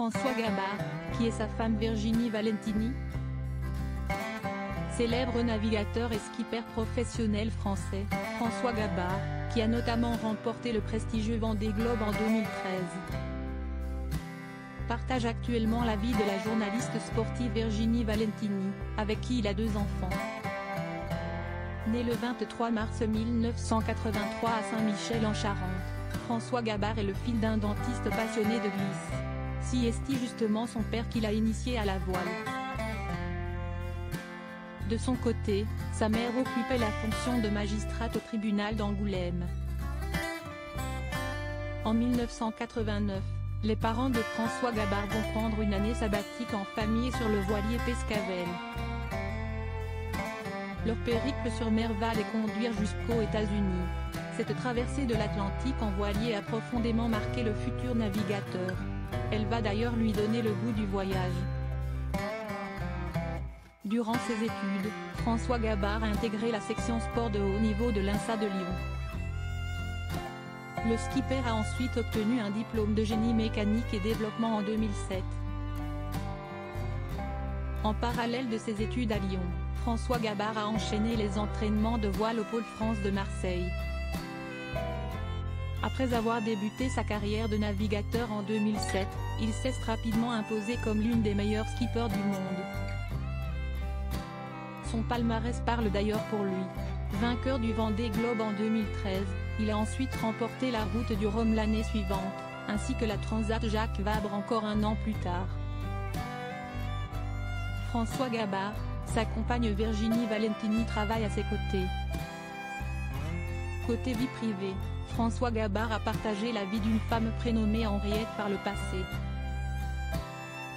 François Gabard, qui est sa femme Virginie Valentini. Célèbre navigateur et skipper professionnel français, François Gabard, qui a notamment remporté le prestigieux Vendée Globe en 2013. Partage actuellement la vie de la journaliste sportive Virginie Valentini, avec qui il a 2 enfants. Né le 23 mars 1983 à Saint-Michel en Charente, François Gabard est le fils d'un dentiste passionné de glisse. C'est justement son père qui l'a initié à la voile. De son côté, sa mère occupait la fonction de magistrate au tribunal d'Angoulême. En 1989, les parents de François Gabard vont prendre une année sabbatique en famille sur le voilier Pescavel. Leur périple sur mer va les conduire jusqu'aux États-Unis. Cette traversée de l'Atlantique en voilier a profondément marqué le futur navigateur. Elle va d'ailleurs lui donner le goût du voyage. Durant ses études, François Gabard a intégré la section sport de haut niveau de l'INSA de Lyon. Le skipper a ensuite obtenu un diplôme de génie mécanique et développement en 2007. En parallèle de ses études à Lyon, François Gabard a enchaîné les entraînements de voile au Pôle France de Marseille. Après avoir débuté sa carrière de navigateur en 2007, il s'est rapidement imposé comme l'une des meilleures skippers du monde. Son palmarès parle d'ailleurs pour lui. Vainqueur du Vendée Globe en 2013, il a ensuite remporté la Route du Rhum l'année suivante, ainsi que la Transat Jacques Vabre encore 1 an plus tard. François Gabard, sa compagne Virginie Valentini travaille à ses côtés. Côté vie privée, François Gabard a partagé la vie d'une femme prénommée Henriette par le passé.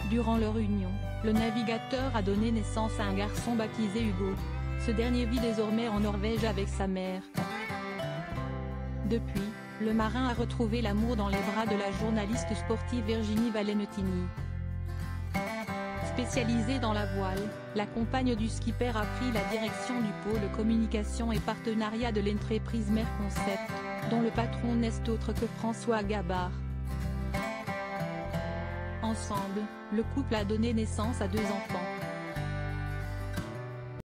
Durant leur union, le navigateur a donné naissance à un garçon baptisé Hugo. Ce dernier vit désormais en Norvège avec sa mère. Depuis, le marin a retrouvé l'amour dans les bras de la journaliste sportive Virginie Valentini. Spécialisée dans la voile, la compagne du skipper a pris la direction du pôle communication et partenariat de l'entreprise Merconcept, dont le patron n'est autre que François Gabard. Ensemble, le couple a donné naissance à 2 enfants.